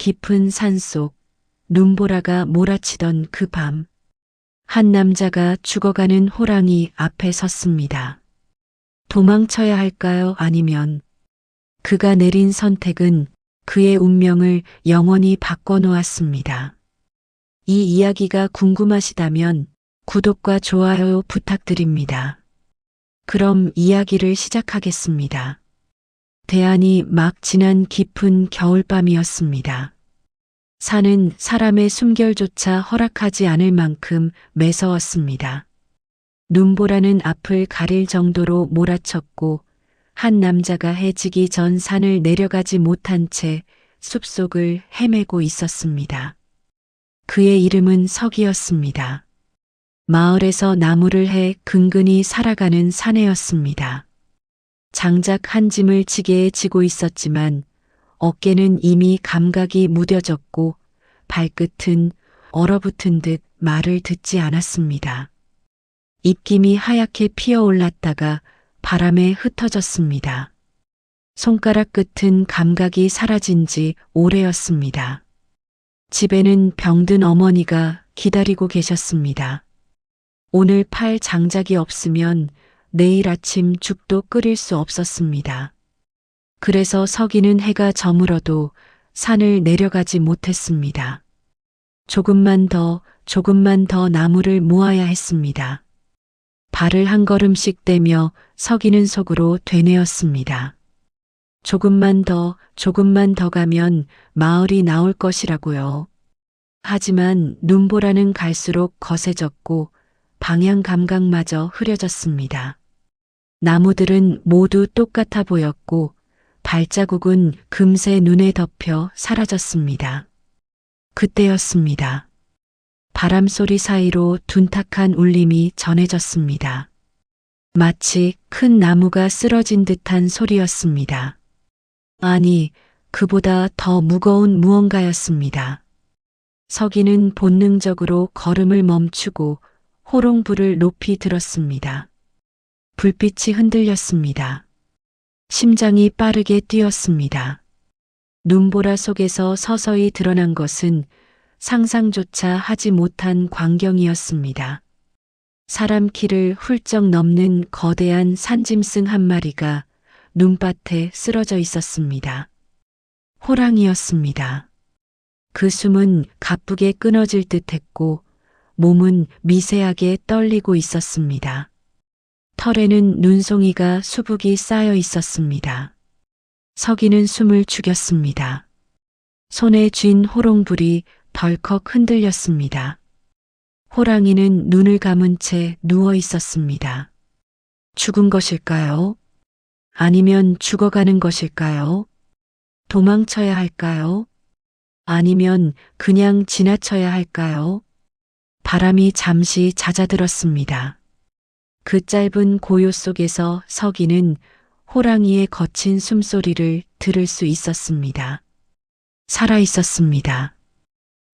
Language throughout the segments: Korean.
깊은 산속 눈보라가 몰아치던 그 밤, 한 남자가 죽어가는 호랑이 앞에 섰습니다. 도망쳐야 할까요? 아니면 그가 내린 선택은 그의 운명을 영원히 바꿔놓았습니다. 이 이야기가 궁금하시다면 구독과 좋아요 부탁드립니다. 그럼 이야기를 시작하겠습니다. 대안이 막 지난 깊은 겨울밤이었습니다. 산은 사람의 숨결조차 허락하지 않을 만큼 매서웠습니다. 눈보라는 앞을 가릴 정도로 몰아쳤고 한 남자가 해지기 전 산을 내려가지 못한 채 숲속을 헤매고 있었습니다. 그의 이름은 석이었습니다. 마을에서 나무를 해 근근히 살아가는 사내였습니다. 장작 한 짐을 지게에 지고 있었지만 어깨는 이미 감각이 무뎌졌고 발끝은 얼어붙은 듯 말을 듣지 않았습니다. 입김이 하얗게 피어올랐다가 바람에 흩어졌습니다. 손가락 끝은 감각이 사라진 지 오래였습니다. 집에는 병든 어머니가 기다리고 계셨습니다. 오늘 팔 장작이 없으면 내일 아침 죽도 끓일 수 없었습니다. 그래서 석이는 해가 저물어도 산을 내려가지 못했습니다. 조금만 더 나무를 모아야 했습니다. 발을 한 걸음씩 떼며 석이는 속으로 되뇌었습니다. 조금만 더 가면 마을이 나올 것이라고요. 하지만 눈보라는 갈수록 거세졌고 방향 감각마저 흐려졌습니다. 나무들은 모두 똑같아 보였고 발자국은 금세 눈에 덮여 사라졌습니다. 그때였습니다. 바람소리 사이로 둔탁한 울림이 전해졌습니다. 마치 큰 나무가 쓰러진 듯한 소리였습니다. 아니, 그보다 더 무거운 무언가였습니다. 석이는 본능적으로 걸음을 멈추고 호롱불을 높이 들었습니다. 불빛이 흔들렸습니다. 심장이 빠르게 뛰었습니다. 눈보라 속에서 서서히 드러난 것은 상상조차 하지 못한 광경이었습니다. 사람 키를 훌쩍 넘는 거대한 산짐승 한 마리가 눈밭에 쓰러져 있었습니다. 호랑이였습니다. 그 숨은 가쁘게 끊어질 듯했고 몸은 미세하게 떨리고 있었습니다. 털에는 눈송이가 수북이 쌓여 있었습니다. 석이는 숨을 죽였습니다. 손에 쥔 호롱불이 덜컥 흔들렸습니다. 호랑이는 눈을 감은 채 누워 있었습니다. 죽은 것일까요? 아니면 죽어가는 것일까요? 도망쳐야 할까요? 아니면 그냥 지나쳐야 할까요? 바람이 잠시 잦아들었습니다. 그 짧은 고요 속에서 석이는 호랑이의 거친 숨소리를 들을 수 있었습니다. 살아 있었습니다.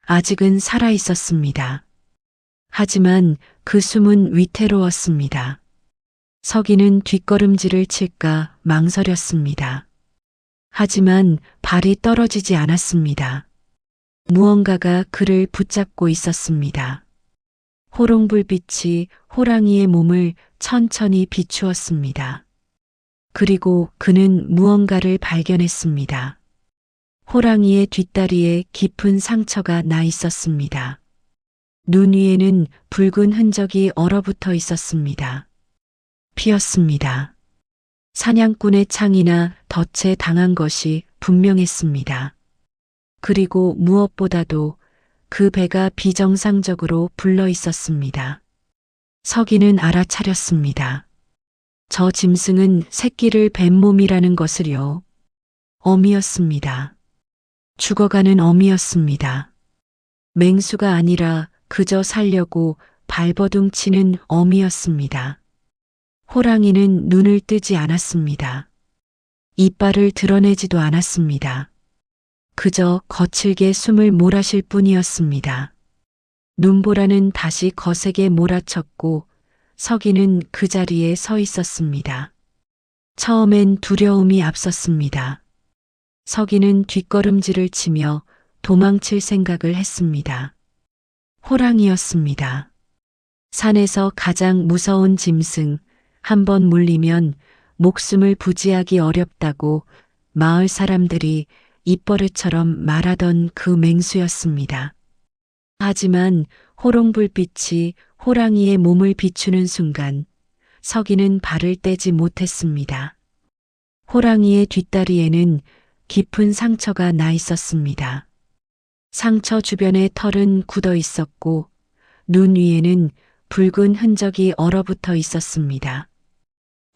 아직은 살아 있었습니다. 하지만 그 숨은 위태로웠습니다. 석이는 뒷걸음질을 칠까 망설였습니다. 하지만 발이 떨어지지 않았습니다. 무언가가 그를 붙잡고 있었습니다. 호롱불빛이 호랑이의 몸을 천천히 비추었습니다. 그리고 그는 무언가를 발견했습니다. 호랑이의 뒷다리에 깊은 상처가 나 있었습니다. 눈 위에는 붉은 흔적이 얼어붙어 있었습니다. 피였습니다. 사냥꾼의 창이나 덫에 당한 것이 분명했습니다. 그리고 무엇보다도 그 배가 비정상적으로 불러 있었습니다. 석이는 알아차렸습니다. 저 짐승은 새끼를 뱀 몸이라는 것을요. 어미였습니다. 죽어가는 어미였습니다. 맹수가 아니라 그저 살려고 발버둥 치는 어미였습니다. 호랑이는 눈을 뜨지 않았습니다. 이빨을 드러내지도 않았습니다. 그저 거칠게 숨을 몰아쉴 뿐이었습니다. 눈보라는 다시 거세게 몰아쳤고 석이는 그 자리에 서 있었습니다. 처음엔 두려움이 앞섰습니다. 석이는 뒷걸음질을 치며 도망칠 생각을 했습니다. 호랑이였습니다. 산에서 가장 무서운 짐승, 한번 물리면 목숨을 부지하기 어렵다고 마을 사람들이 입버릇처럼 말하던 그 맹수였습니다. 하지만 호롱불빛이 호랑이의 몸을 비추는 순간 서기는 발을 떼지 못했습니다. 호랑이의 뒷다리에는 깊은 상처가 나 있었습니다. 상처 주변의 털은 굳어 있었고 눈 위에는 붉은 흔적이 얼어붙어 있었습니다.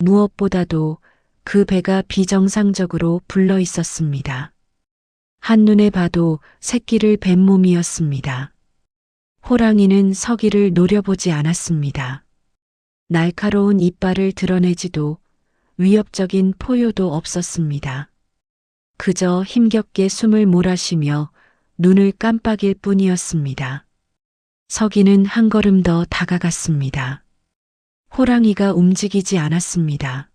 무엇보다도 그 배가 비정상적으로 불러 있었습니다. 한눈에 봐도 새끼를 뺀 몸이었습니다. 호랑이는 서기를 노려보지 않았습니다. 날카로운 이빨을 드러내지도 위협적인 포효도 없었습니다. 그저 힘겹게 숨을 몰아쉬며 눈을 깜빡일 뿐이었습니다. 서기는 한 걸음 더 다가갔습니다. 호랑이가 움직이지 않았습니다.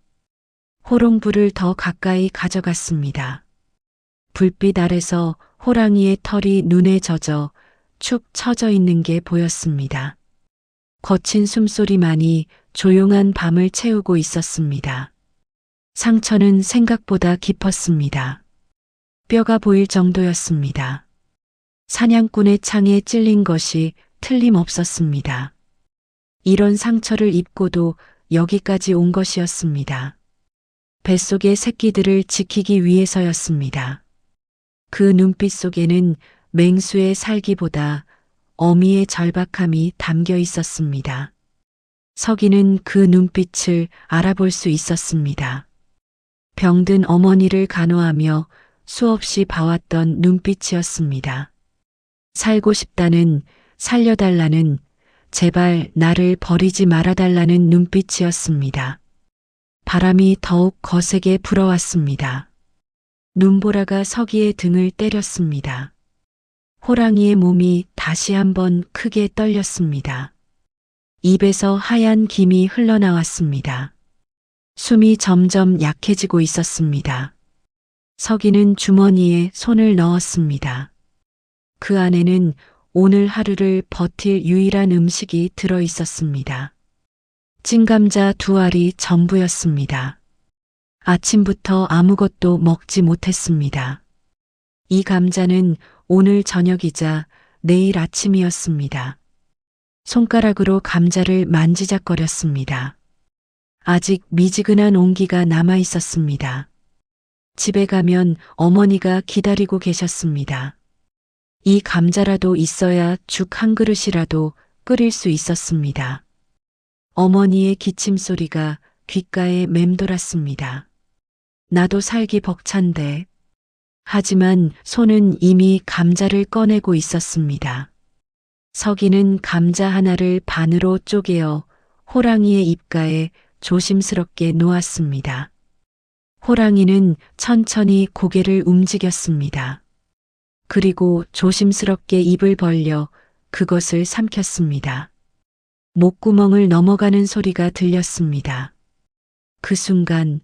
호롱불을 더 가까이 가져갔습니다. 불빛 아래서 호랑이의 털이 눈에 젖어 축 처져 있는 게 보였습니다. 거친 숨소리만이 조용한 밤을 채우고 있었습니다. 상처는 생각보다 깊었습니다. 뼈가 보일 정도였습니다. 사냥꾼의 창에 찔린 것이 틀림없었습니다. 이런 상처를 입고도 여기까지 온 것이었습니다. 뱃속의 새끼들을 지키기 위해서였습니다. 그 눈빛 속에는 맹수의 살기보다 어미의 절박함이 담겨 있었습니다. 서기는 그 눈빛을 알아볼 수 있었습니다. 병든 어머니를 간호하며 수없이 봐왔던 눈빛이었습니다. 살고 싶다는, 살려달라는, 제발 나를 버리지 말아달라는 눈빛이었습니다. 바람이 더욱 거세게 불어왔습니다. 눈보라가 서기의 등을 때렸습니다. 호랑이의 몸이 다시 한번 크게 떨렸습니다. 입에서 하얀 김이 흘러나왔습니다. 숨이 점점 약해지고 있었습니다. 서기는 주머니에 손을 넣었습니다. 그 안에는 오늘 하루를 버틸 유일한 음식이 들어 있었습니다. 찐감자 2알이 전부였습니다. 아침부터 아무것도 먹지 못했습니다. 이 감자는 오늘 저녁이자 내일 아침이었습니다. 손가락으로 감자를 만지작거렸습니다. 아직 미지근한 온기가 남아 있었습니다. 집에 가면 어머니가 기다리고 계셨습니다. 이 감자라도 있어야 죽 한 그릇이라도 끓일 수 있었습니다. 어머니의 기침 소리가 귓가에 맴돌았습니다. 나도 살기 벅찬데. 하지만 손은 이미 감자를 꺼내고 있었습니다. 서기는 감자 하나를 반으로 쪼개어 호랑이의 입가에 조심스럽게 놓았습니다. 호랑이는 천천히 고개를 움직였습니다. 그리고 조심스럽게 입을 벌려 그것을 삼켰습니다. 목구멍을 넘어가는 소리가 들렸습니다. 그 순간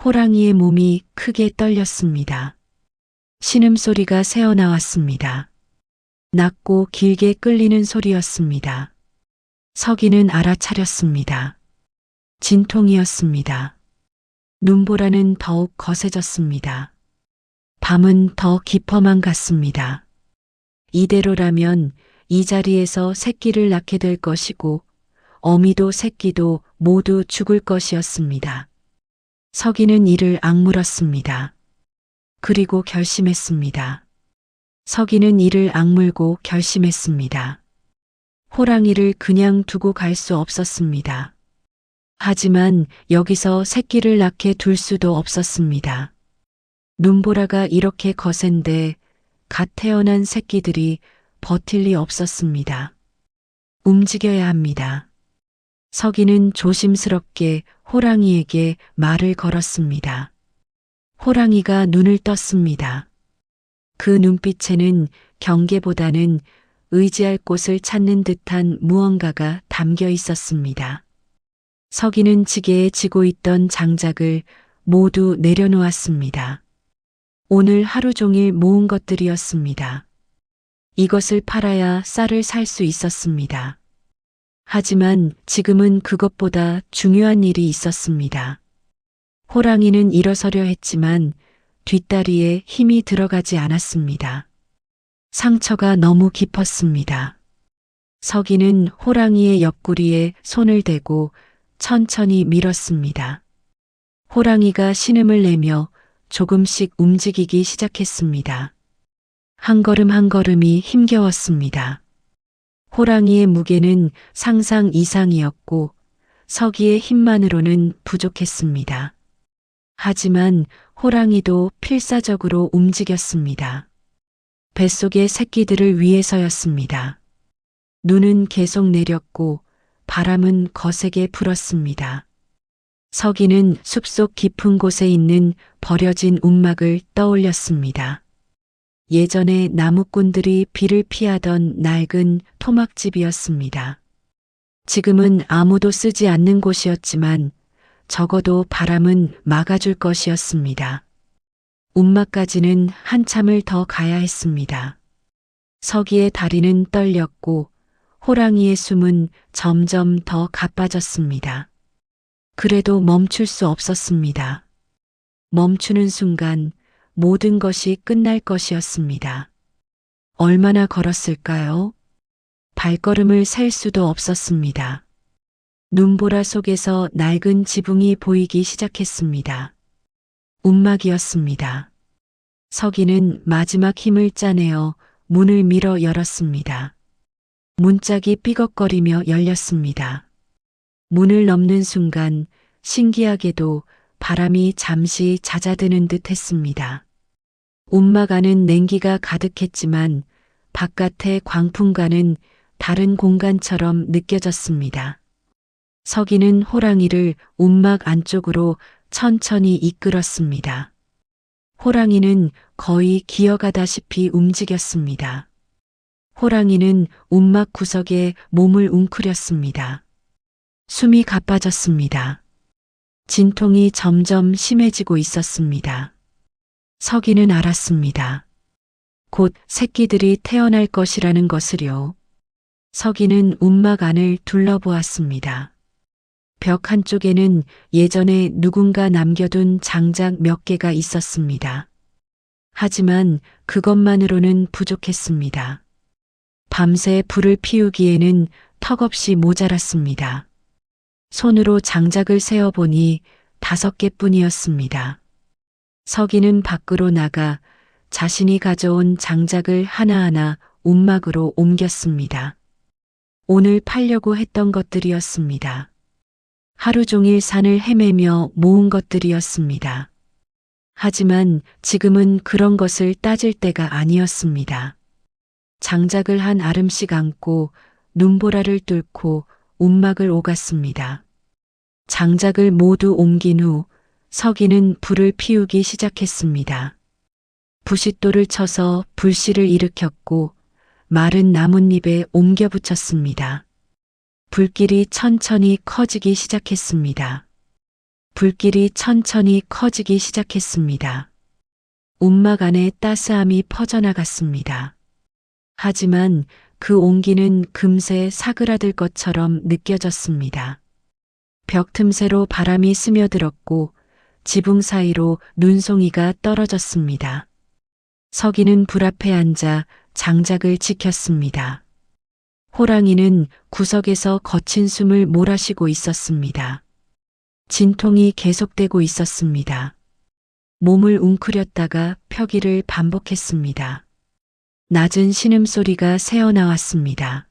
호랑이의 몸이 크게 떨렸습니다. 신음소리가 새어나왔습니다. 낮고 길게 끌리는 소리였습니다. 서기는 알아차렸습니다. 진통이었습니다. 눈보라는 더욱 거세졌습니다. 밤은 더 깊어만 갔습니다. 이대로라면 이 자리에서 새끼를 낳게 될 것이고 어미도 새끼도 모두 죽을 것이었습니다. 서기는 이를 악물었습니다. 그리고 결심했습니다. 서기는 이를 악물고 결심했습니다. 호랑이를 그냥 두고 갈 수 없었습니다. 하지만 여기서 새끼를 낳게 둘 수도 없었습니다. 눈보라가 이렇게 거센데 갓 태어난 새끼들이 버틸 리 없었습니다. 움직여야 합니다. 서기는 조심스럽게 호랑이에게 말을 걸었습니다. 호랑이가 눈을 떴습니다. 그 눈빛에는 경계보다는 의지할 곳을 찾는 듯한 무언가가 담겨 있었습니다. 서기는 지게에 지고 있던 장작을 모두 내려놓았습니다. 오늘 하루 종일 모은 것들이었습니다. 이것을 팔아야 쌀을 살 수 있었습니다. 하지만 지금은 그것보다 중요한 일이 있었습니다. 호랑이는 일어서려 했지만 뒷다리에 힘이 들어가지 않았습니다. 상처가 너무 깊었습니다. 서기는 호랑이의 옆구리에 손을 대고 천천히 밀었습니다. 호랑이가 신음을 내며 조금씩 움직이기 시작했습니다. 한 걸음 한 걸음이 힘겨웠습니다. 호랑이의 무게는 상상 이상이었고 서기의 힘만으로는 부족했습니다. 하지만 호랑이도 필사적으로 움직였습니다. 뱃속의 새끼들을 위해서였습니다. 눈은 계속 내렸고 바람은 거세게 불었습니다. 서기는 숲속 깊은 곳에 있는 버려진 움막을 떠올렸습니다. 예전에 나무꾼들이 비를 피하던 낡은 토막집이었습니다. 지금은 아무도 쓰지 않는 곳이었지만 적어도 바람은 막아줄 것이었습니다. 움막까지는 한참을 더 가야 했습니다. 서기의 다리는 떨렸고 호랑이의 숨은 점점 더 가빠졌습니다. 그래도 멈출 수 없었습니다. 멈추는 순간 모든 것이 끝날 것이었습니다. 얼마나 걸었을까요? 발걸음을 셀 수도 없었습니다. 눈보라 속에서 낡은 지붕이 보이기 시작했습니다. 움막이었습니다. 서기는 마지막 힘을 짜내어 문을 밀어 열었습니다. 문짝이 삐걱거리며 열렸습니다. 문을 넘는 순간 신기하게도 바람이 잠시 잦아드는 듯 했습니다. 움막 안은 냉기가 가득했지만 바깥의 광풍과는 다른 공간처럼 느껴졌습니다. 서기는 호랑이를 움막 안쪽으로 천천히 이끌었습니다. 호랑이는 거의 기어가다시피 움직였습니다. 호랑이는 움막 구석에 몸을 웅크렸습니다. 숨이 가빠졌습니다. 진통이 점점 심해지고 있었습니다. 서기는 알았습니다. 곧 새끼들이 태어날 것이라는 것을요. 서기는 움막 안을 둘러보았습니다. 벽 한쪽에는 예전에 누군가 남겨둔 장작 몇 개가 있었습니다. 하지만 그것만으로는 부족했습니다. 밤새 불을 피우기에는 턱없이 모자랐습니다. 손으로 장작을 세어보니 5개뿐이었습니다. 서기는 밖으로 나가 자신이 가져온 장작을 하나하나 움막으로 옮겼습니다. 오늘 팔려고 했던 것들이었습니다. 하루 종일 산을 헤매며 모은 것들이었습니다. 하지만 지금은 그런 것을 따질 때가 아니었습니다. 장작을 한 아름씩 안고 눈보라를 뚫고 움막을 오갔습니다. 장작을 모두 옮긴 후 서기는 불을 피우기 시작했습니다. 부싯돌을 쳐서 불씨를 일으켰고 마른 나뭇잎에 옮겨 붙였습니다. 불길이 천천히 커지기 시작했습니다. 불길이 천천히 커지기 시작했습니다. 움막 안에 따스함이 퍼져나갔습니다. 하지만 그 온기는 금세 사그라들 것처럼 느껴졌습니다. 벽 틈새로 바람이 스며들었고 지붕 사이로 눈송이가 떨어졌습니다. 서기는 불 앞에 앉아 장작을 지켰습니다. 호랑이는 구석에서 거친 숨을 몰아쉬고 있었습니다. 진통이 계속되고 있었습니다. 몸을 웅크렸다가 펴기를 반복했습니다. 낮은 신음소리가 새어나왔습니다.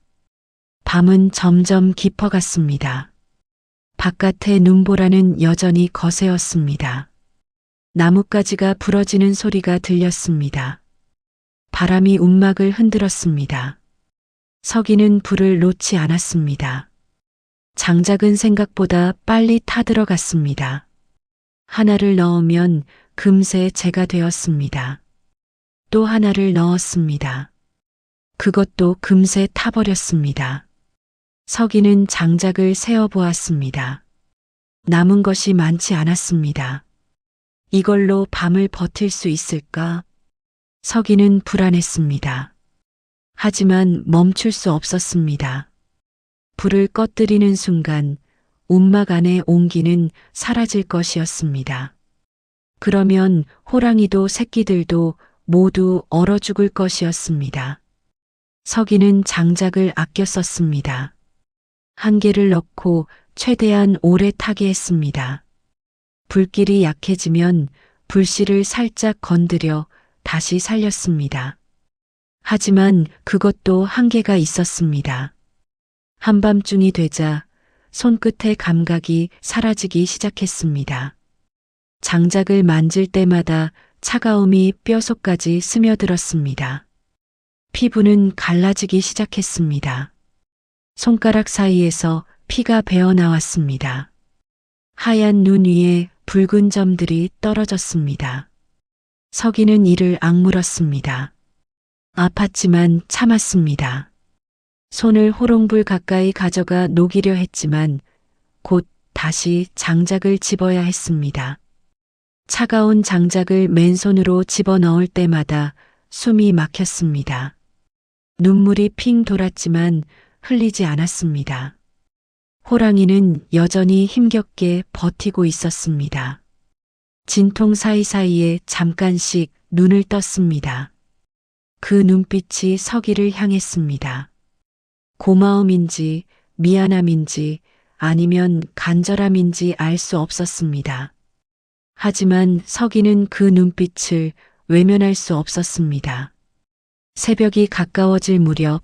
밤은 점점 깊어갔습니다. 바깥의 눈보라는 여전히 거세었습니다. 나뭇가지가 부러지는 소리가 들렸습니다. 바람이 움막을 흔들었습니다. 서기는 불을 놓지 않았습니다. 장작은 생각보다 빨리 타들어갔습니다. 하나를 넣으면 금세 재가 되었습니다. 또 하나를 넣었습니다. 그것도 금세 타버렸습니다. 서기는 장작을 세어보았습니다. 남은 것이 많지 않았습니다. 이걸로 밤을 버틸 수 있을까? 서기는 불안했습니다. 하지만 멈출 수 없었습니다. 불을 꺼뜨리는 순간 움막 안의 온기는 사라질 것이었습니다. 그러면 호랑이도 새끼들도 모두 얼어 죽을 것이었습니다. 서기는 장작을 아껴 썼습니다. 한 개를 넣고 최대한 오래 타게 했습니다. 불길이 약해지면 불씨를 살짝 건드려 다시 살렸습니다. 하지만 그것도 한계가 있었습니다. 한밤중이 되자 손끝의 감각이 사라지기 시작했습니다. 장작을 만질 때마다 차가움이 뼈속까지 스며들었습니다. 피부는 갈라지기 시작했습니다. 손가락 사이에서 피가 배어 나왔습니다. 하얀 눈 위에 붉은 점들이 떨어졌습니다. 서기는 이를 악물었습니다. 아팠지만 참았습니다. 손을 호롱불 가까이 가져가 녹이려 했지만 곧 다시 장작을 집어야 했습니다. 차가운 장작을 맨손으로 집어넣을 때마다 숨이 막혔습니다. 눈물이 핑 돌았지만 흘리지 않았습니다. 호랑이는 여전히 힘겹게 버티고 있었습니다. 진통 사이사이에 잠깐씩 눈을 떴습니다. 그 눈빛이 서기를 향했습니다. 고마움인지 미안함인지 아니면 간절함인지 알 수 없었습니다. 하지만 서기는 그 눈빛을 외면할 수 없었습니다. 새벽이 가까워질 무렵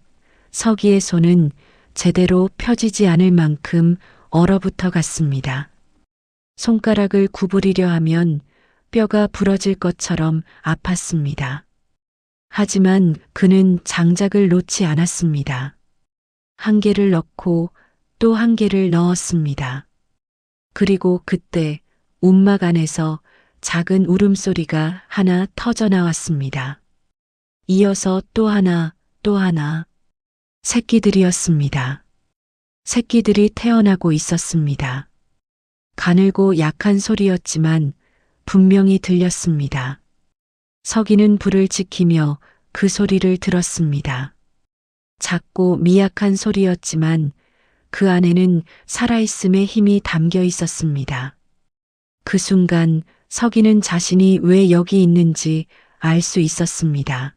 서기의 손은 제대로 펴지지 않을 만큼 얼어붙어 갔습니다. 손가락을 구부리려 하면 뼈가 부러질 것처럼 아팠습니다. 하지만 그는 장작을 놓지 않았습니다. 한 개를 넣고 또 한 개를 넣었습니다. 그리고 그때 움막 안에서 작은 울음소리가 하나 터져 나왔습니다. 이어서 또 하나, 또 하나. 새끼들이었습니다. 새끼들이 태어나고 있었습니다. 가늘고 약한 소리였지만 분명히 들렸습니다. 서기는 불을 지키며 그 소리를 들었습니다. 작고 미약한 소리였지만 그 안에는 살아있음의 힘이 담겨 있었습니다. 그 순간 서기는 자신이 왜 여기 있는지 알 수 있었습니다.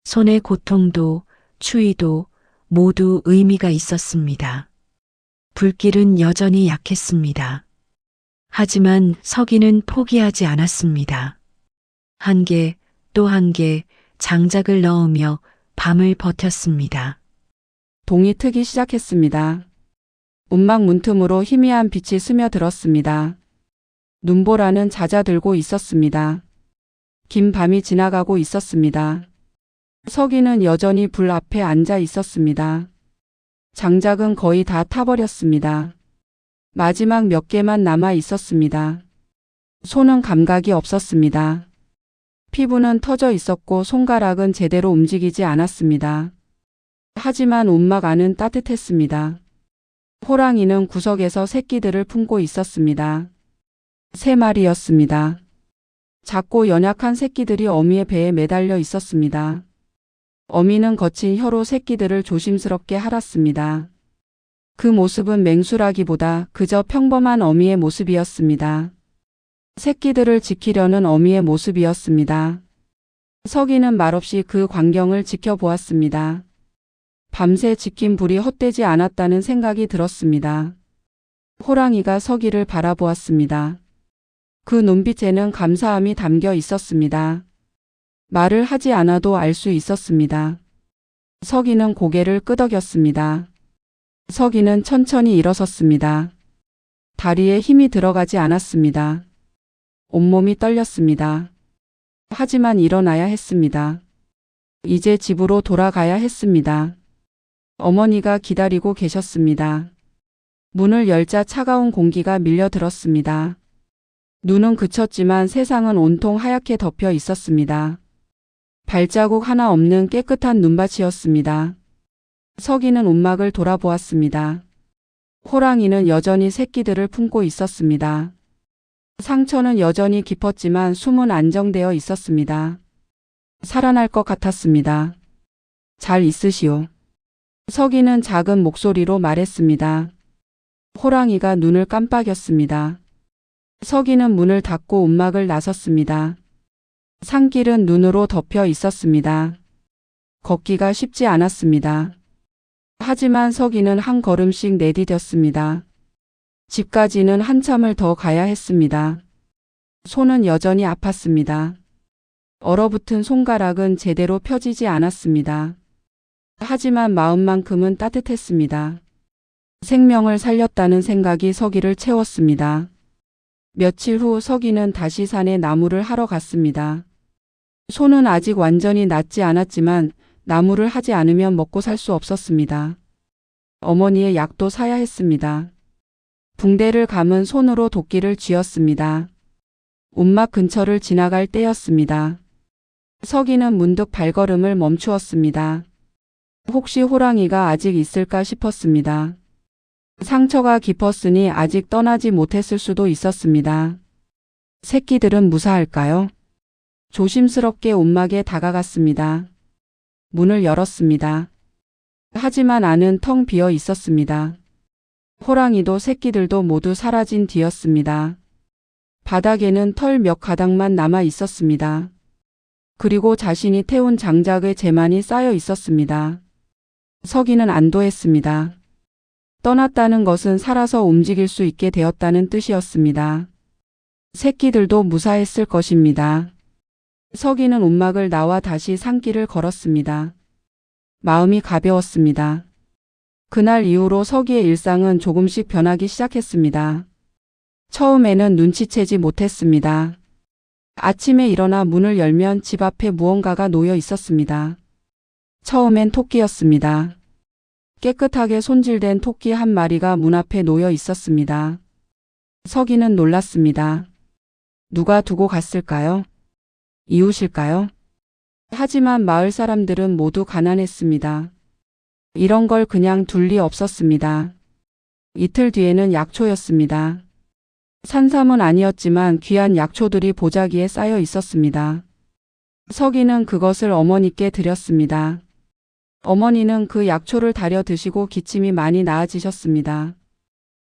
손의 고통도 추위도 모두 의미가 있었습니다. 불길은 여전히 약했습니다. 하지만 서기는 포기하지 않았습니다. 한 개, 또 한 개 장작을 넣으며 밤을 버텼습니다. 동이 트기 시작했습니다. 움막 문틈으로 희미한 빛이 스며들었습니다. 눈보라는 잦아들고 있었습니다. 긴 밤이 지나가고 있었습니다. 서기는 여전히 불 앞에 앉아 있었습니다. 장작은 거의 다 타버렸습니다. 마지막 몇 개만 남아 있었습니다. 손은 감각이 없었습니다. 피부는 터져 있었고 손가락은 제대로 움직이지 않았습니다. 하지만 움막 안은 따뜻했습니다. 호랑이는 구석에서 새끼들을 품고 있었습니다. 3마리였습니다. 작고 연약한 새끼들이 어미의 배에 매달려 있었습니다. 어미는 거친 혀로 새끼들을 조심스럽게 핥았습니다. 그 모습은 맹수라기보다 그저 평범한 어미의 모습이었습니다. 새끼들을 지키려는 어미의 모습이었습니다. 서기는 말없이 그 광경을 지켜보았습니다. 밤새 지킨 불이 헛되지 않았다는 생각이 들었습니다. 호랑이가 서기를 바라보았습니다. 그 눈빛에는 감사함이 담겨 있었습니다. 말을 하지 않아도 알 수 있었습니다. 서기는 고개를 끄덕였습니다. 서기는 천천히 일어섰습니다. 다리에 힘이 들어가지 않았습니다. 온몸이 떨렸습니다. 하지만 일어나야 했습니다. 이제 집으로 돌아가야 했습니다. 어머니가 기다리고 계셨습니다. 문을 열자 차가운 공기가 밀려들었습니다. 눈은 그쳤지만 세상은 온통 하얗게 덮여 있었습니다. 발자국 하나 없는 깨끗한 눈밭이었습니다. 서기는 움막을 돌아보았습니다. 호랑이는 여전히 새끼들을 품고 있었습니다. 상처는 여전히 깊었지만 숨은 안정되어 있었습니다. 살아날 것 같았습니다. 잘 있으시오. 서기는 작은 목소리로 말했습니다. 호랑이가 눈을 깜빡였습니다. 서기는 문을 닫고 움막을 나섰습니다. 산길은 눈으로 덮여 있었습니다. 걷기가 쉽지 않았습니다. 하지만 서기는 한 걸음씩 내디뎠습니다. 집까지는 한참을 더 가야 했습니다. 손은 여전히 아팠습니다. 얼어붙은 손가락은 제대로 펴지지 않았습니다. 하지만 마음만큼은 따뜻했습니다. 생명을 살렸다는 생각이 서기를 채웠습니다. 며칠 후 서기는 다시 산에 나무를 하러 갔습니다. 손은 아직 완전히 낫지 않았지만 나무를 하지 않으면 먹고 살 수 없었습니다. 어머니의 약도 사야 했습니다. 붕대를 감은 손으로 도끼를 쥐었습니다. 움막 근처를 지나갈 때였습니다. 서기는 문득 발걸음을 멈추었습니다. 혹시 호랑이가 아직 있을까 싶었습니다. 상처가 깊었으니 아직 떠나지 못했을 수도 있었습니다. 새끼들은 무사할까요? 조심스럽게 움막에 다가갔습니다. 문을 열었습니다. 하지만 안은 텅 비어 있었습니다. 호랑이도 새끼들도 모두 사라진 뒤였습니다. 바닥에는 털 몇 가닥만 남아 있었습니다. 그리고 자신이 태운 장작의 재만이 쌓여 있었습니다. 서기는 안도했습니다. 떠났다는 것은 살아서 움직일 수 있게 되었다는 뜻이었습니다. 새끼들도 무사했을 것입니다. 서기는 움막을 나와 다시 산길을 걸었습니다. 마음이 가벼웠습니다. 그날 이후로 서기의 일상은 조금씩 변하기 시작했습니다. 처음에는 눈치채지 못했습니다. 아침에 일어나 문을 열면 집 앞에 무언가가 놓여 있었습니다. 처음엔 토끼였습니다. 깨끗하게 손질된 토끼 한 마리가 문 앞에 놓여 있었습니다. 서기는 놀랐습니다. 누가 두고 갔을까요? 이웃일까요? 하지만 마을 사람들은 모두 가난했습니다. 이런 걸 그냥 둘 리 없었습니다. 이틀 뒤에는 약초였습니다. 산삼은 아니었지만 귀한 약초들이 보자기에 쌓여 있었습니다. 서기는 그것을 어머니께 드렸습니다. 어머니는 그 약초를 달여 드시고 기침이 많이 나아지셨습니다.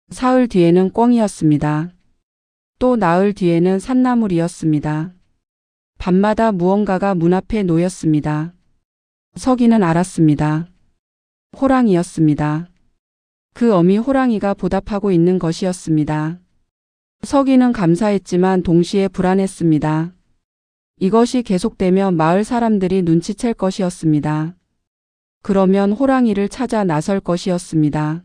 사흘 뒤에는 꿩이었습니다. 또 나흘 뒤에는 산나물이었습니다. 밤마다 무언가가 문 앞에 놓였습니다. 서기는 알았습니다. 호랑이였습니다. 그 어미 호랑이가 보답하고 있는 것이었습니다. 서기는 감사했지만 동시에 불안했습니다. 이것이 계속되면 마을 사람들이 눈치챌 것이었습니다. 그러면 호랑이를 찾아 나설 것이었습니다.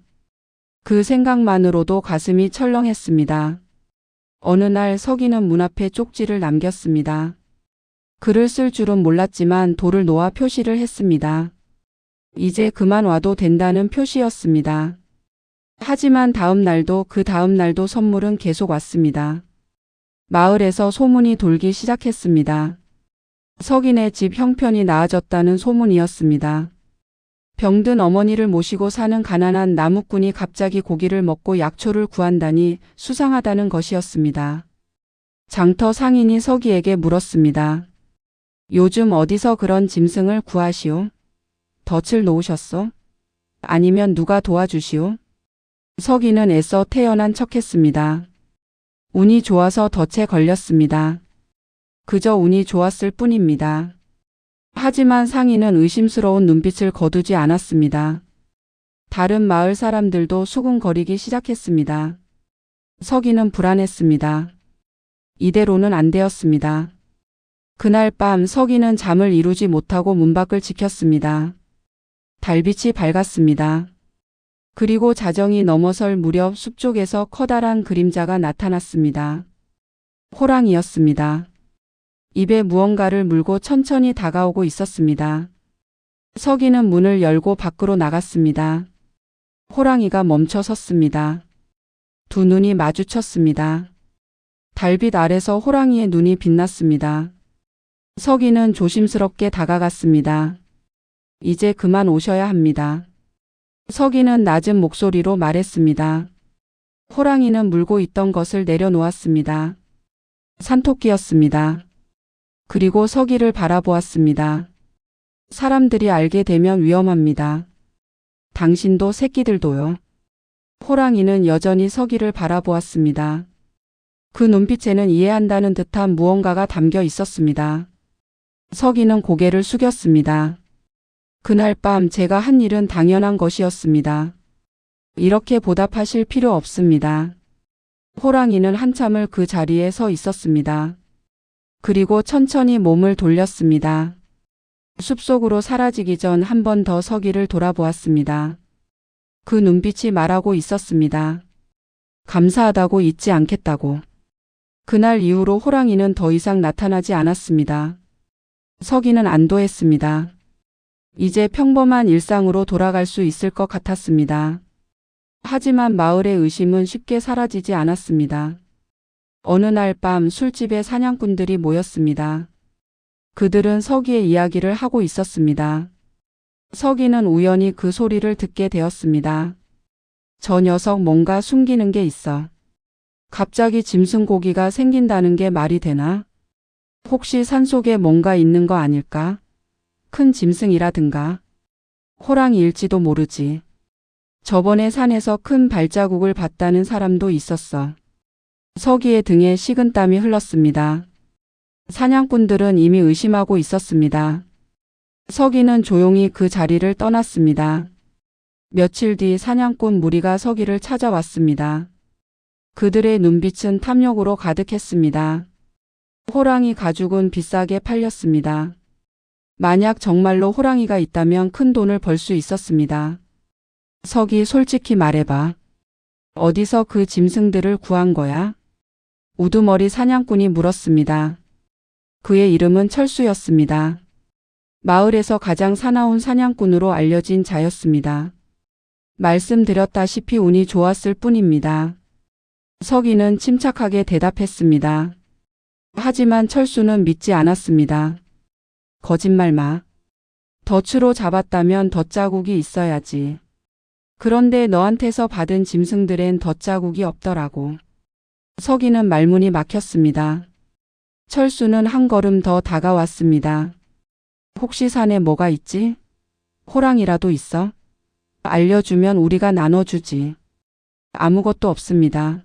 그 생각만으로도 가슴이 철렁했습니다. 어느 날 서기는 문 앞에 쪽지를 남겼습니다. 글을 쓸 줄은 몰랐지만 돌을 놓아 표시를 했습니다. 이제 그만 와도 된다는 표시였습니다. 하지만 다음 날도 그 다음 날도 선물은 계속 왔습니다. 마을에서 소문이 돌기 시작했습니다. 서기네 집 형편이 나아졌다는 소문이었습니다. 병든 어머니를 모시고 사는 가난한 나무꾼이 갑자기 고기를 먹고 약초를 구한다니 수상하다는 것이었습니다. 장터 상인이 서기에게 물었습니다. 요즘 어디서 그런 짐승을 구하시오? 덫을 놓으셨소? 아니면 누가 도와주시오? 서기는 애써 태연한 척했습니다. 운이 좋아서 덫에 걸렸습니다. 그저 운이 좋았을 뿐입니다. 하지만 상인은 의심스러운 눈빛을 거두지 않았습니다. 다른 마을 사람들도 수군거리기 시작했습니다. 서기는 불안했습니다. 이대로는 안 되었습니다. 그날 밤 서기는 잠을 이루지 못하고 문밖을 지켰습니다. 달빛이 밝았습니다. 그리고 자정이 넘어설 무렵 숲 쪽에서 커다란 그림자가 나타났습니다. 호랑이였습니다. 입에 무언가를 물고 천천히 다가오고 있었습니다. 서기는 문을 열고 밖으로 나갔습니다. 호랑이가 멈춰 섰습니다. 두 눈이 마주쳤습니다. 달빛 아래서 호랑이의 눈이 빛났습니다. 서기는 조심스럽게 다가갔습니다. 이제 그만 오셔야 합니다. 서기는 낮은 목소리로 말했습니다. 호랑이는 물고 있던 것을 내려놓았습니다. 산토끼였습니다. 그리고 서기를 바라보았습니다. 사람들이 알게 되면 위험합니다. 당신도 새끼들도요. 호랑이는 여전히 서기를 바라보았습니다. 그 눈빛에는 이해한다는 듯한 무언가가 담겨 있었습니다. 서기는 고개를 숙였습니다. 그날 밤 제가 한 일은 당연한 것이었습니다. 이렇게 보답하실 필요 없습니다. 호랑이는 한참을 그 자리에 서 있었습니다. 그리고 천천히 몸을 돌렸습니다. 숲속으로 사라지기 전 한 번 더 서기를 돌아보았습니다. 그 눈빛이 말하고 있었습니다. 감사하다고 잊지 않겠다고. 그날 이후로 호랑이는 더 이상 나타나지 않았습니다. 서기는 안도했습니다. 이제 평범한 일상으로 돌아갈 수 있을 것 같았습니다. 하지만 마을의 의심은 쉽게 사라지지 않았습니다. 어느 날 밤 술집에 사냥꾼들이 모였습니다. 그들은 서기의 이야기를 하고 있었습니다. 서기는 우연히 그 소리를 듣게 되었습니다. 저 녀석 뭔가 숨기는 게 있어. 갑자기 짐승고기가 생긴다는 게 말이 되나? 혹시 산속에 뭔가 있는 거 아닐까? 큰 짐승이라든가. 호랑이일지도 모르지. 저번에 산에서 큰 발자국을 봤다는 사람도 있었어. 서기의 등에 식은땀이 흘렀습니다. 사냥꾼들은 이미 의심하고 있었습니다. 서기는 조용히 그 자리를 떠났습니다. 며칠 뒤 사냥꾼 무리가 서기를 찾아왔습니다. 그들의 눈빛은 탐욕으로 가득했습니다. 호랑이 가죽은 비싸게 팔렸습니다. 만약 정말로 호랑이가 있다면 큰 돈을 벌 수 있었습니다. 서기, 솔직히 말해봐. 어디서 그 짐승들을 구한 거야? 우두머리 사냥꾼이 물었습니다. 그의 이름은 철수였습니다. 마을에서 가장 사나운 사냥꾼으로 알려진 자였습니다. 말씀드렸다시피 운이 좋았을 뿐입니다. 서기는 침착하게 대답했습니다. 하지만 철수는 믿지 않았습니다. 거짓말 마. 덫으로 잡았다면 덫자국이 있어야지. 그런데 너한테서 받은 짐승들엔 덫자국이 없더라고. 서기는 말문이 막혔습니다. 철수는 한 걸음 더 다가왔습니다. 혹시 산에 뭐가 있지? 호랑이라도 있어? 알려주면 우리가 나눠주지. 아무것도 없습니다.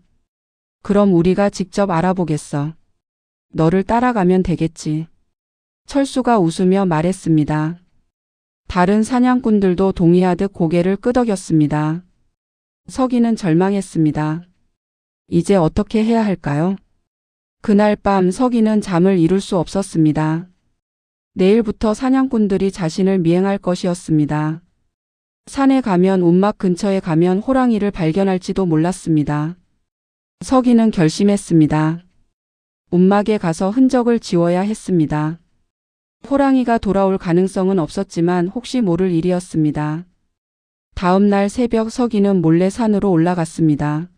그럼 우리가 직접 알아보겠어. 너를 따라가면 되겠지. 철수가 웃으며 말했습니다. 다른 사냥꾼들도 동의하듯 고개를 끄덕였습니다. 서기는 절망했습니다. 이제 어떻게 해야 할까요? 그날 밤 서기는 잠을 이룰 수 없었습니다. 내일부터 사냥꾼들이 자신을 미행할 것이었습니다. 산에 가면 움막 근처에 가면 호랑이를 발견할지도 몰랐습니다. 서기는 결심했습니다. 움막에 가서 흔적을 지워야 했습니다. 호랑이가 돌아올 가능성은 없었지만 혹시 모를 일이었습니다. 다음 날 새벽 서기는 몰래 산으로 올라갔습니다.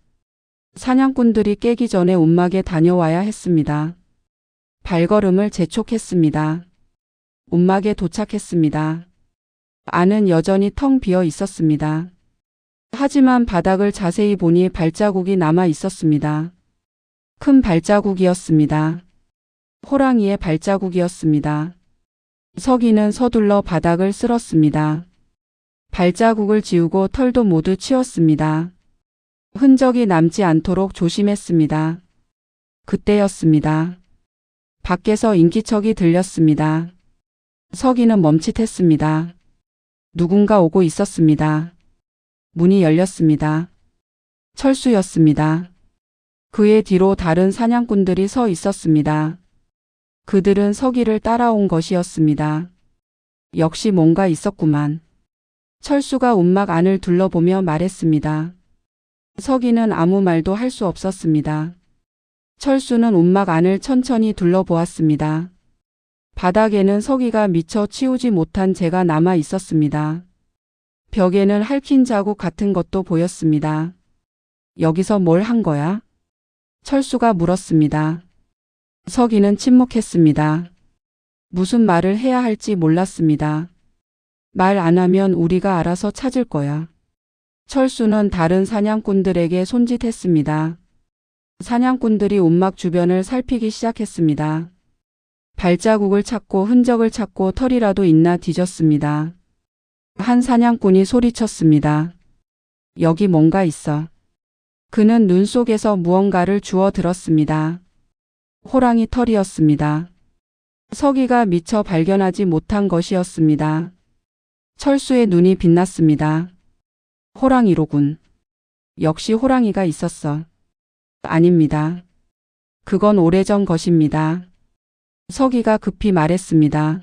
사냥꾼들이 깨기 전에 움막에 다녀와야 했습니다. 발걸음을 재촉했습니다. 움막에 도착했습니다. 안은 여전히 텅 비어 있었습니다. 하지만 바닥을 자세히 보니 발자국이 남아 있었습니다. 큰 발자국이었습니다. 호랑이의 발자국이었습니다. 서기는 서둘러 바닥을 쓸었습니다. 발자국을 지우고 털도 모두 치웠습니다. 흔적이 남지 않도록 조심했습니다. 그때였습니다. 밖에서 인기척이 들렸습니다. 서기는 멈칫했습니다. 누군가 오고 있었습니다. 문이 열렸습니다. 철수였습니다. 그의 뒤로 다른 사냥꾼들이 서 있었습니다. 그들은 서기를 따라온 것이었습니다. 역시 뭔가 있었구만. 철수가 움막 안을 둘러보며 말했습니다. 서기는 아무 말도 할 수 없었습니다. 철수는 움막 안을 천천히 둘러보았습니다. 바닥에는 서기가 미처 치우지 못한 재가 남아 있었습니다. 벽에는 핥힌 자국 같은 것도 보였습니다. 여기서 뭘 한 거야? 철수가 물었습니다. 서기는 침묵했습니다. 무슨 말을 해야 할지 몰랐습니다. 말 안 하면 우리가 알아서 찾을 거야. 철수는 다른 사냥꾼들에게 손짓했습니다. 사냥꾼들이 움막 주변을 살피기 시작했습니다. 발자국을 찾고 흔적을 찾고 털이라도 있나 뒤졌습니다. 한 사냥꾼이 소리쳤습니다. 여기 뭔가 있어. 그는 눈 속에서 무언가를 주워 들었습니다. 호랑이 털이었습니다. 서기가 미처 발견하지 못한 것이었습니다. 철수의 눈이 빛났습니다. 호랑이로군. 역시 호랑이가 있었어. 아닙니다. 그건 오래전 것입니다. 서기가 급히 말했습니다.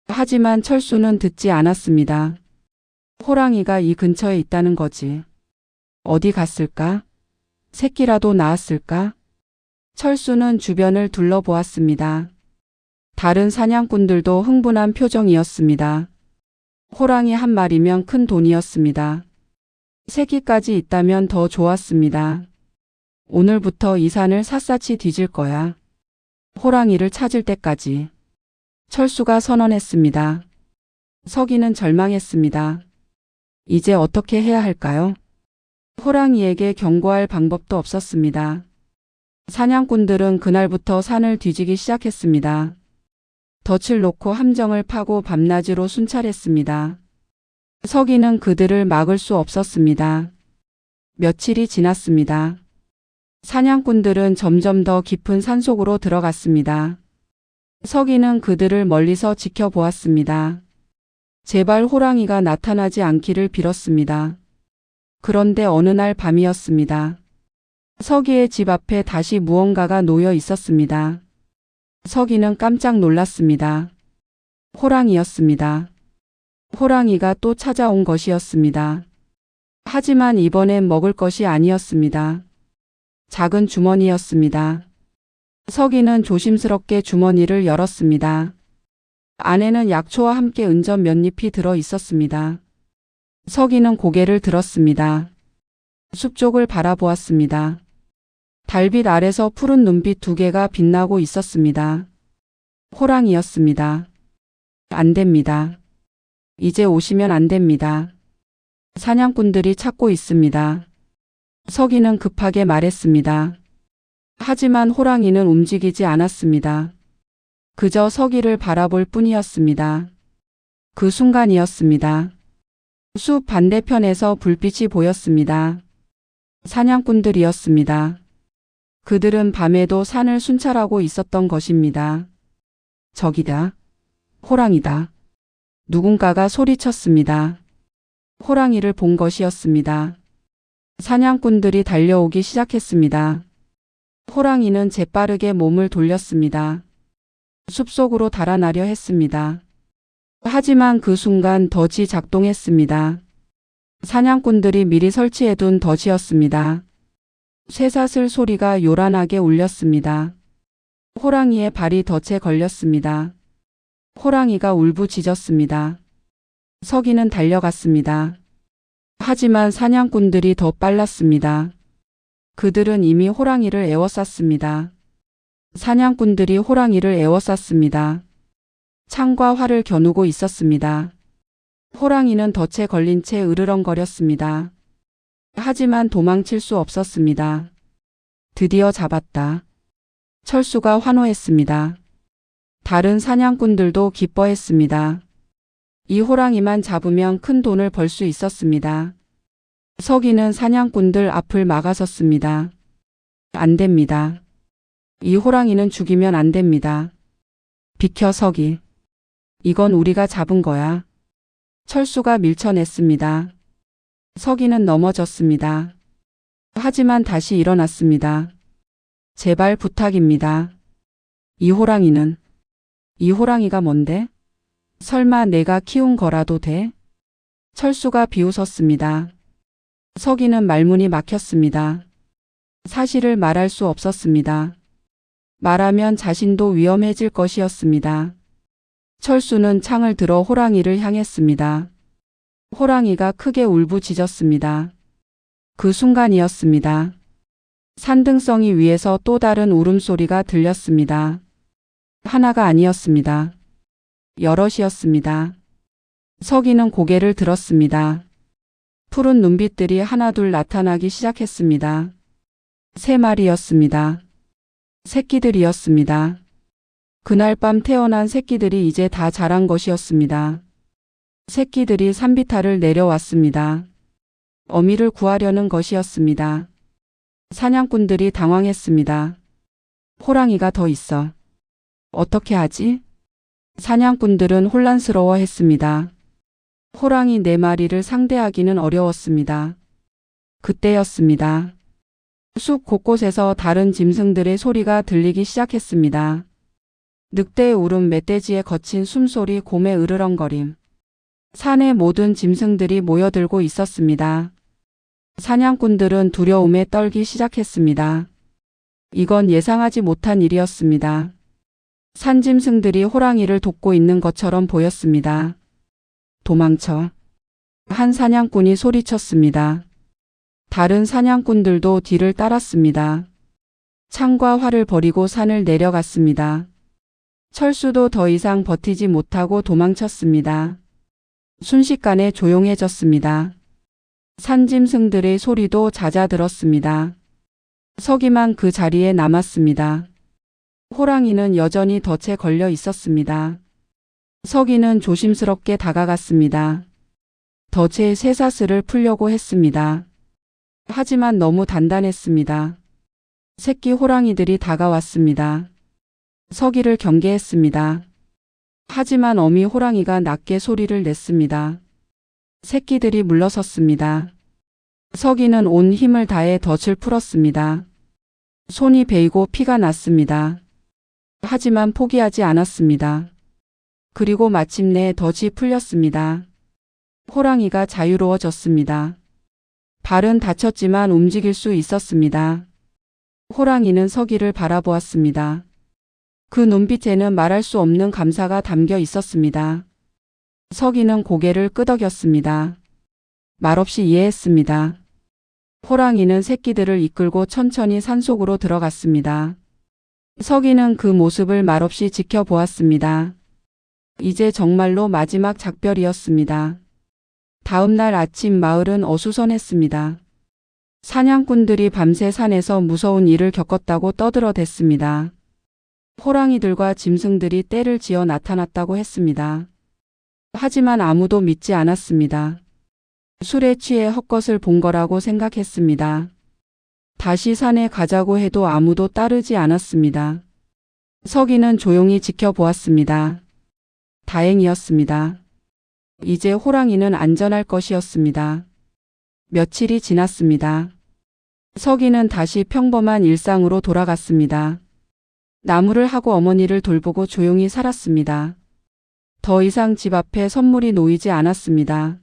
하지만 철수는 듣지 않았습니다. 호랑이가 이 근처에 있다는 거지. 어디 갔을까? 새끼라도 낳았을까? 철수는 주변을 둘러보았습니다. 다른 사냥꾼들도 흥분한 표정이었습니다. 호랑이 한 마리면 큰 돈이었습니다. 새끼까지 있다면 더 좋았습니다. 오늘부터 이 산을 샅샅이 뒤질 거야. 호랑이를 찾을 때까지. 철수가 선언했습니다. 서기는 절망했습니다. 이제 어떻게 해야 할까요? 호랑이에게 경고할 방법도 없었습니다. 사냥꾼들은 그날부터 산을 뒤지기 시작했습니다. 덫을 놓고 함정을 파고 밤낮으로 순찰했습니다. 서기는 그들을 막을 수 없었습니다. 며칠이 지났습니다. 사냥꾼들은 점점 더 깊은 산속으로 들어갔습니다. 서기는 그들을 멀리서 지켜보았습니다. 제발 호랑이가 나타나지 않기를 빌었습니다. 그런데 어느 날 밤이었습니다. 서기의 집 앞에 다시 무언가가 놓여 있었습니다. 서기는 깜짝 놀랐습니다. 호랑이였습니다. 호랑이가 또 찾아온 것이었습니다. 하지만 이번엔 먹을 것이 아니었습니다. 작은 주머니였습니다. 서기는 조심스럽게 주머니를 열었습니다. 안에는 약초와 함께 은전 몇 잎이 들어 있었습니다. 서기는 고개를 들었습니다. 숲 쪽을 바라보았습니다. 달빛 아래서 푸른 눈빛 두 개가 빛나고 있었습니다. 호랑이였습니다. 안 됩니다. 이제 오시면 안 됩니다. 사냥꾼들이 찾고 있습니다. 서기는 급하게 말했습니다. 하지만 호랑이는 움직이지 않았습니다. 그저 서기를 바라볼 뿐이었습니다. 그 순간이었습니다. 숲 반대편에서 불빛이 보였습니다. 사냥꾼들이었습니다. 그들은 밤에도 산을 순찰하고 있었던 것입니다. 저기다. 호랑이다. 누군가가 소리쳤습니다. 호랑이를 본 것이었습니다. 사냥꾼들이 달려오기 시작했습니다. 호랑이는 재빠르게 몸을 돌렸습니다. 숲속으로 달아나려 했습니다. 하지만 그 순간 덫이 작동했습니다. 사냥꾼들이 미리 설치해둔 덫이었습니다. 쇠사슬 소리가 요란하게 울렸습니다. 호랑이의 발이 덫에 걸렸습니다. 호랑이가 울부짖었습니다. 서기는 달려갔습니다. 하지만 사냥꾼들이 더 빨랐습니다. 그들은 이미 호랑이를 에워쌌습니다. 사냥꾼들이 호랑이를 에워쌌습니다. 창과 활을 겨누고 있었습니다. 호랑이는 덫에 걸린 채 으르렁거렸습니다. 하지만 도망칠 수 없었습니다. 드디어 잡았다. 철수가 환호했습니다. 다른 사냥꾼들도 기뻐했습니다. 이 호랑이만 잡으면 큰 돈을 벌 수 있었습니다. 서기는 사냥꾼들 앞을 막아섰습니다. 안 됩니다. 이 호랑이는 죽이면 안 됩니다. 비켜 서기. 이건 우리가 잡은 거야. 철수가 밀쳐냈습니다. 서기는 넘어졌습니다. 하지만 다시 일어났습니다. 제발 부탁입니다. 이 호랑이가 뭔데? 설마 내가 키운 거라도 돼? 철수가 비웃었습니다. 서기는 말문이 막혔습니다. 사실을 말할 수 없었습니다. 말하면 자신도 위험해질 것이었습니다. 철수는 창을 들어 호랑이를 향했습니다. 호랑이가 크게 울부짖었습니다. 그 순간이었습니다. 산등성이 위에서 또 다른 울음소리가 들렸습니다. 하나가 아니었습니다. 여럿이었습니다. 서기는 고개를 들었습니다. 푸른 눈빛들이 하나둘 나타나기 시작했습니다. 3마리였습니다. 새끼들이었습니다. 그날 밤 태어난 새끼들이 이제 다 자란 것이었습니다. 새끼들이 산비탈을 내려왔습니다. 어미를 구하려는 것이었습니다. 사냥꾼들이 당황했습니다. 호랑이가 더 있어. 어떻게 하지? 사냥꾼들은 혼란스러워했습니다. 호랑이 4마리를 상대하기는 어려웠습니다. 그때였습니다. 숲 곳곳에서 다른 짐승들의 소리가 들리기 시작했습니다. 늑대의 울음, 멧돼지의 거친 숨소리, 곰의 으르렁거림. 산의 모든 짐승들이 모여들고 있었습니다. 사냥꾼들은 두려움에 떨기 시작했습니다. 이건 예상하지 못한 일이었습니다. 산짐승들이 호랑이를 돕고 있는 것처럼 보였습니다. 도망쳐. 한 사냥꾼이 소리쳤습니다. 다른 사냥꾼들도 뒤를 따랐습니다. 창과 활을 버리고 산을 내려갔습니다. 철수도 더 이상 버티지 못하고 도망쳤습니다. 순식간에 조용해졌습니다. 산짐승들의 소리도 잦아들었습니다. 서기만 그 자리에 남았습니다. 호랑이는 여전히 덫에 걸려 있었습니다. 서기는 조심스럽게 다가갔습니다. 덫의 쇠사슬을 풀려고 했습니다. 하지만 너무 단단했습니다. 새끼 호랑이들이 다가왔습니다. 서기를 경계했습니다. 하지만 어미 호랑이가 낮게 소리를 냈습니다. 새끼들이 물러섰습니다. 서기는 온 힘을 다해 덫을 풀었습니다. 손이 베이고 피가 났습니다. 하지만 포기하지 않았습니다. 그리고 마침내 덫이 풀렸습니다. 호랑이가 자유로워졌습니다. 발은 다쳤지만 움직일 수 있었습니다. 호랑이는 서기를 바라보았습니다. 그 눈빛에는 말할 수 없는 감사가 담겨 있었습니다. 서기는 고개를 끄덕였습니다. 말없이 이해했습니다. 호랑이는 새끼들을 이끌고 천천히 산속으로 들어갔습니다. 서기는 그 모습을 말없이 지켜보았습니다. 이제 정말로 마지막 작별이었습니다. 다음 날 아침 마을은 어수선했습니다. 사냥꾼들이 밤새 산에서 무서운 일을 겪었다고 떠들어댔습니다. 호랑이들과 짐승들이 떼를 지어 나타났다고 했습니다. 하지만 아무도 믿지 않았습니다. 술에 취해 헛것을 본 거라고 생각했습니다. 다시 산에 가자고 해도 아무도 따르지 않았습니다. 서기는 조용히 지켜보았습니다. 다행이었습니다. 이제 호랑이는 안전할 것이었습니다. 며칠이 지났습니다. 서기는 다시 평범한 일상으로 돌아갔습니다. 나무를 하고 어머니를 돌보고 조용히 살았습니다. 더 이상 집 앞에 선물이 놓이지 않았습니다.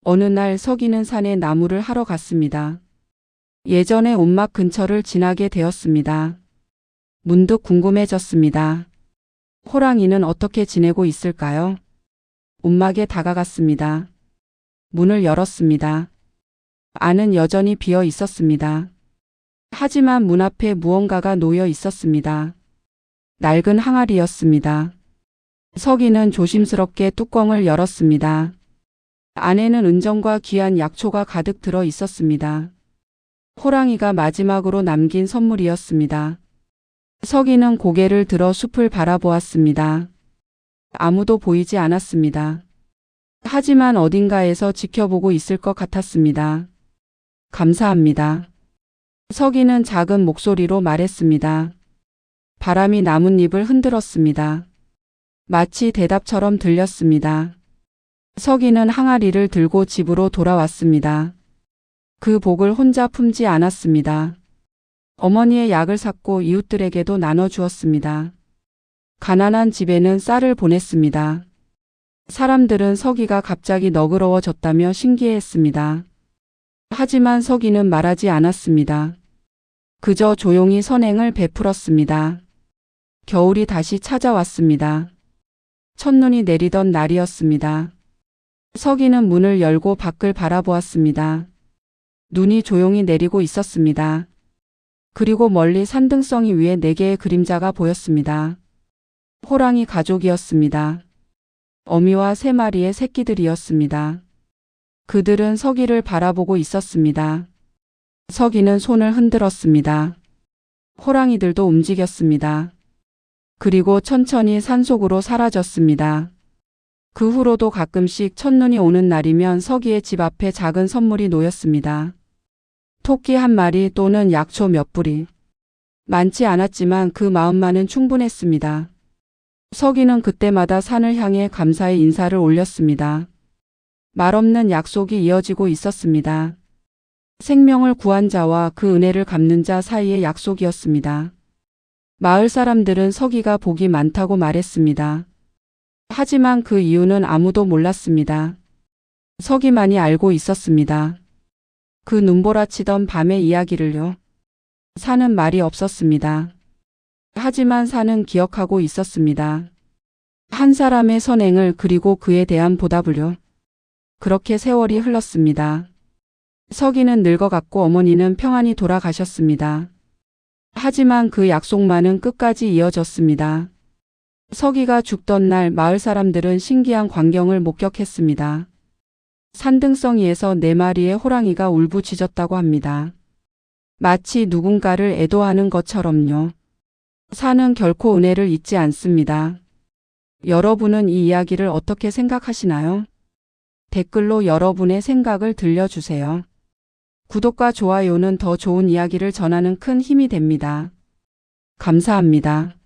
어느 날 서기는 산에 나무를 하러 갔습니다. 예전의 온막 근처를 지나게 되었습니다. 문득 궁금해졌습니다. 호랑이는 어떻게 지내고 있을까요? 온막에 다가갔습니다. 문을 열었습니다. 안은 여전히 비어 있었습니다. 하지만 문 앞에 무언가가 놓여 있었습니다. 낡은 항아리였습니다. 서기는 조심스럽게 뚜껑을 열었습니다. 안에는 은정과 귀한 약초가 가득 들어 있었습니다. 호랑이가 마지막으로 남긴 선물이었습니다. 서기는 고개를 들어 숲을 바라보았습니다. 아무도 보이지 않았습니다. 하지만 어딘가에서 지켜보고 있을 것 같았습니다. 감사합니다. 서기는 작은 목소리로 말했습니다. 바람이 나뭇잎을 흔들었습니다. 마치 대답처럼 들렸습니다. 서기는 항아리를 들고 집으로 돌아왔습니다. 그 복을 혼자 품지 않았습니다. 어머니의 약을 샀고 이웃들에게도 나눠주었습니다. 가난한 집에는 쌀을 보냈습니다. 사람들은 서기가 갑자기 너그러워졌다며 신기해했습니다. 하지만 서기는 말하지 않았습니다. 그저 조용히 선행을 베풀었습니다. 겨울이 다시 찾아왔습니다. 첫눈이 내리던 날이었습니다. 서기는 문을 열고 밖을 바라보았습니다. 눈이 조용히 내리고 있었습니다. 그리고 멀리 산등성이 위에 4개의 그림자가 보였습니다. 호랑이 가족이었습니다. 어미와 3마리의 새끼들이었습니다. 그들은 서기를 바라보고 있었습니다. 서기는 손을 흔들었습니다. 호랑이들도 움직였습니다. 그리고 천천히 산속으로 사라졌습니다. 그 후로도 가끔씩 첫눈이 오는 날이면 서기의 집 앞에 작은 선물이 놓였습니다. 토끼 한 마리 또는 약초 몇 뿌리. 많지 않았지만 그 마음만은 충분했습니다. 서기는 그때마다 산을 향해 감사의 인사를 올렸습니다. 말없는 약속이 이어지고 있었습니다. 생명을 구한 자와 그 은혜를 갚는 자 사이의 약속이었습니다. 마을 사람들은 서기가 복이 많다고 말했습니다. 하지만 그 이유는 아무도 몰랐습니다. 서기만이 알고 있었습니다. 그 눈보라치던 밤의 이야기를요. 산은 말이 없었습니다. 하지만 산은 기억하고 있었습니다. 한 사람의 선행을 그리고 그에 대한 보답을요. 그렇게 세월이 흘렀습니다. 서기는 늙어갔고 어머니는 평안히 돌아가셨습니다. 하지만 그 약속만은 끝까지 이어졌습니다. 서기가 죽던 날 마을 사람들은 신기한 광경을 목격했습니다. 산등성이에서 4마리의 호랑이가 울부짖었다고 합니다. 마치 누군가를 애도하는 것처럼요. 산은 결코 은혜를 잊지 않습니다. 여러분은 이 이야기를 어떻게 생각하시나요? 댓글로 여러분의 생각을 들려주세요. 구독과 좋아요는 더 좋은 이야기를 전하는 큰 힘이 됩니다. 감사합니다.